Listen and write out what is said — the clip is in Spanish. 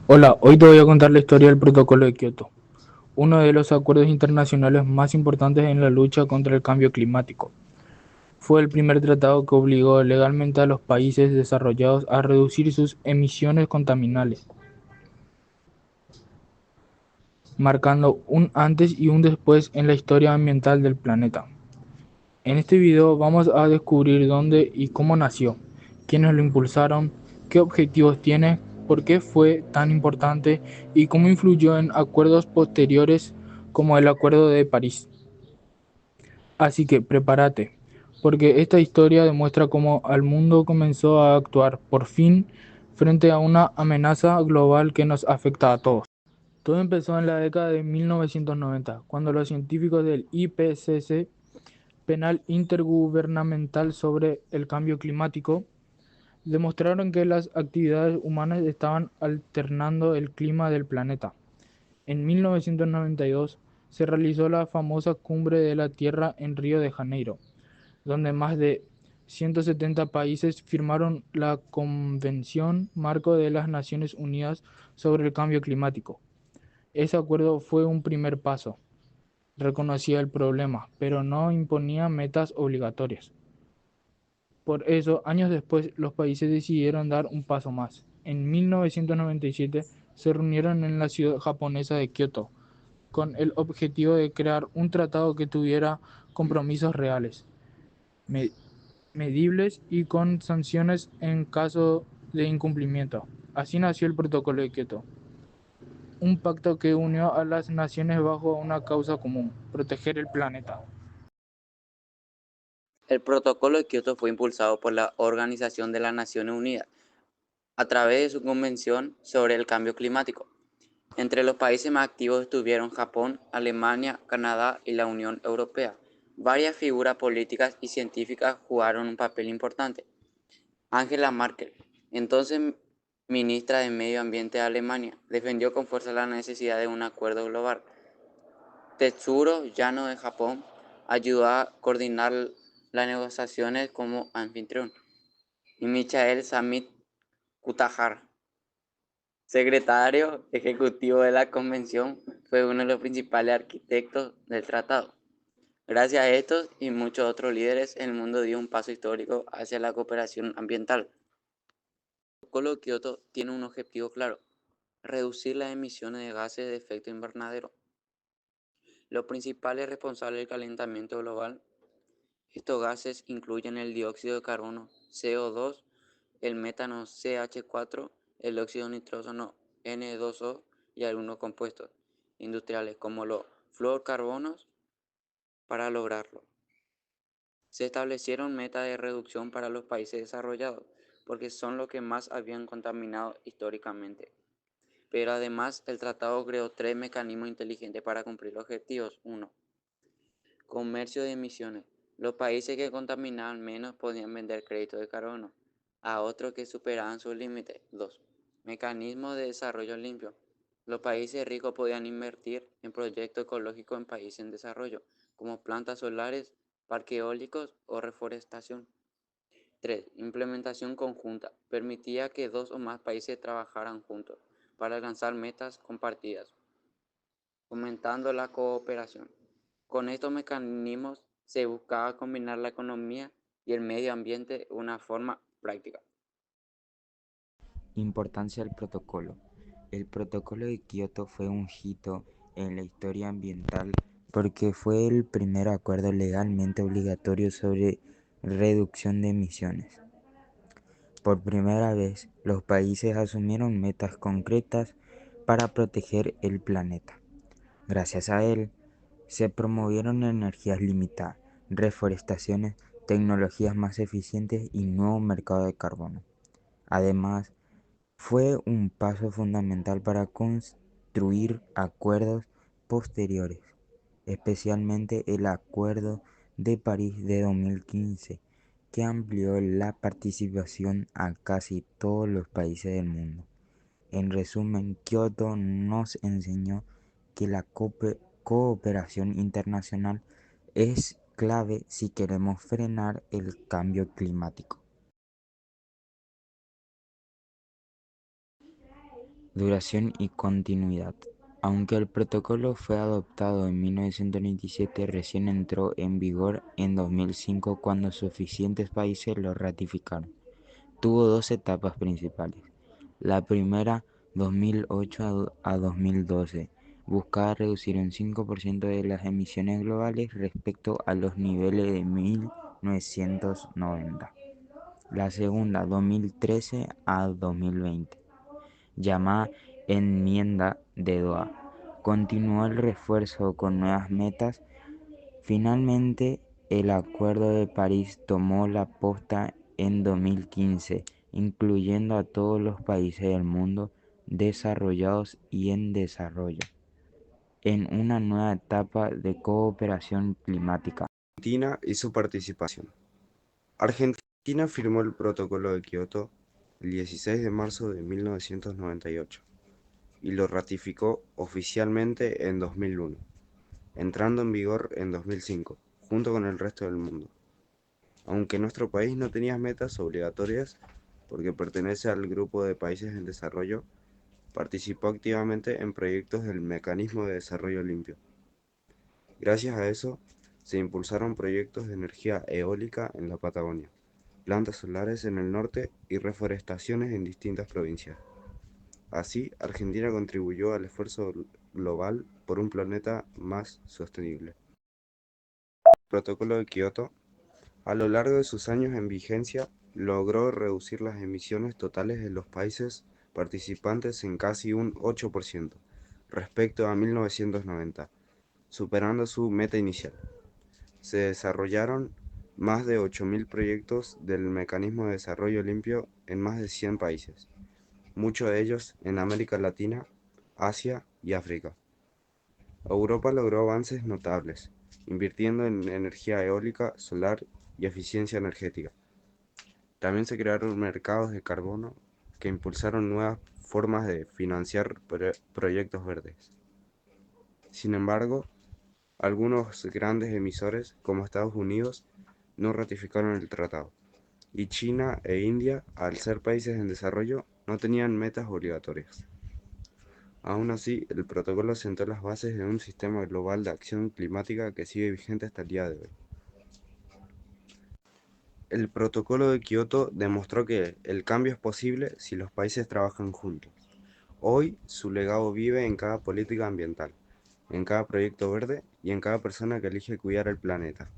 Hola, hoy te voy a contar la historia del Protocolo de Kioto, uno de los acuerdos internacionales más importantes en la lucha contra el cambio climático. Fue el primer tratado que obligó legalmente a los países desarrollados a reducir sus emisiones contaminantes, marcando un antes y un después en la historia ambiental del planeta. En este video vamos a descubrir dónde y cómo nació, quiénes lo impulsaron, qué objetivos tiene, por qué fue tan importante y cómo influyó en acuerdos posteriores como el Acuerdo de París. Así que prepárate, porque esta historia demuestra cómo el mundo comenzó a actuar por fin frente a una amenaza global que nos afecta a todos. Todo empezó en la década de 1990, cuando los científicos del IPCC, Penal Intergubernamental sobre el Cambio Climático, demostraron que las actividades humanas estaban alternando el clima del planeta. En 1992 se realizó la famosa Cumbre de la Tierra en Río de Janeiro, donde más de 170 países firmaron la Convención Marco de las Naciones Unidas sobre el Cambio Climático. Ese acuerdo fue un primer paso. Reconocía el problema, pero no imponía metas obligatorias. Por eso, años después, los países decidieron dar un paso más. En 1997 se reunieron en la ciudad japonesa de Kioto, con el objetivo de crear un tratado que tuviera compromisos reales, me- medibles y con sanciones en caso de incumplimiento. Así nació el Protocolo de Kioto, un pacto que unió a las naciones bajo una causa común: proteger el planeta. El Protocolo de Kioto fue impulsado por la Organización de las Naciones Unidas a través de su Convención sobre el Cambio Climático. Entre los países más activos estuvieron Japón, Alemania, Canadá y la Unión Europea. Varias figuras políticas y científicas jugaron un papel importante. Angela Merkel, entonces ministra de Medio Ambiente de Alemania, defendió con fuerza la necesidad de un acuerdo global. Tetsuro Yano de Japón ayudó a coordinar las negociaciones como anfitrión, y Michael Samit Kutajar, secretario ejecutivo de la convención, fue uno de los principales arquitectos del tratado. Gracias a estos y muchos otros líderes, el mundo dio un paso histórico hacia la cooperación ambiental. El Protocolo de Kioto tiene un objetivo claro: reducir las emisiones de gases de efecto invernadero, los principales responsables del calentamiento global. Estos gases incluyen el dióxido de carbono (CO2), el metano (CH4), el óxido nitrógeno N2O y algunos compuestos industriales como los fluorocarbonos. Para lograrlo, se establecieron metas de reducción para los países desarrollados, porque son los que más habían contaminado históricamente. Pero además, el tratado creó tres mecanismos inteligentes para cumplir los objetivos. 1. Comercio de emisiones. Los países que contaminaban menos podían vender créditos de carbono a otros que superaban sus límites. 2. Mecanismo de desarrollo limpio. Los países ricos podían invertir en proyectos ecológicos en países en desarrollo, como plantas solares, parques eólicos o reforestación. 3. Implementación conjunta. Permitía que dos o más países trabajaran juntos para alcanzar metas compartidas, fomentando la cooperación. Con estos mecanismos se buscaba combinar la economía y el medio ambiente de una forma práctica. Importancia del protocolo. El protocolo de Kioto fue un hito en la historia ambiental porque fue el primer acuerdo legalmente obligatorio sobre reducción de emisiones. Por primera vez, los países asumieron metas concretas para proteger el planeta. Gracias a él, se promovieron energías limitadas, reforestaciones, tecnologías más eficientes y nuevo mercado de carbono. Además, fue un paso fundamental para construir acuerdos posteriores, especialmente el Acuerdo de París de 2015, que amplió la participación a casi todos los países del mundo. En resumen, Kioto nos enseñó que la cooperación internacional es clave si queremos frenar el cambio climático. duración y continuidad. Aunque el protocolo fue adoptado en 1997, recién entró en vigor en 2005 cuando suficientes países lo ratificaron. Tuvo dos etapas principales. La primera, 2008 a 2012, buscaba reducir un 5% de las emisiones globales respecto a los niveles de 1990. La segunda, 2013 a 2020, llamada Enmienda de Doha, continuó el refuerzo con nuevas metas. Finalmente, el Acuerdo de París tomó la posta en 2015, incluyendo a todos los países del mundo, desarrollados y en desarrollo, en una nueva etapa de cooperación climática. Argentina y su participación. Argentina firmó el Protocolo de Kioto el 16 de marzo de 1998 y lo ratificó oficialmente en 2001, entrando en vigor en 2005, junto con el resto del mundo. Aunque nuestro país no tenía metas obligatorias porque pertenece al grupo de países en desarrollo, participó activamente en proyectos del Mecanismo de Desarrollo Limpio. Gracias a eso, se impulsaron proyectos de energía eólica en la Patagonia, plantas solares en el norte y reforestaciones en distintas provincias. Así, Argentina contribuyó al esfuerzo global por un planeta más sostenible. El Protocolo de Kioto, a lo largo de sus años en vigencia, logró reducir las emisiones totales de los países participantes en casi un 8% respecto a 1990, superando su meta inicial. Se desarrollaron más de 8.000 proyectos del Mecanismo de Desarrollo Limpio en más de 100 países, muchos de ellos en América Latina, Asia y África. Europa logró avances notables, invirtiendo en energía eólica, solar y eficiencia energética. También se crearon mercados de carbono que impulsaron nuevas formas de financiar proyectos verdes. Sin embargo, algunos grandes emisores, como Estados Unidos, no ratificaron el tratado, y China e India, al ser países en desarrollo, no tenían metas obligatorias. Aún así, el protocolo sentó las bases de un sistema global de acción climática que sigue vigente hasta el día de hoy. El protocolo de Kioto demostró que el cambio es posible si los países trabajan juntos. Hoy, su legado vive en cada política ambiental, en cada proyecto verde y en cada persona que elige cuidar el planeta.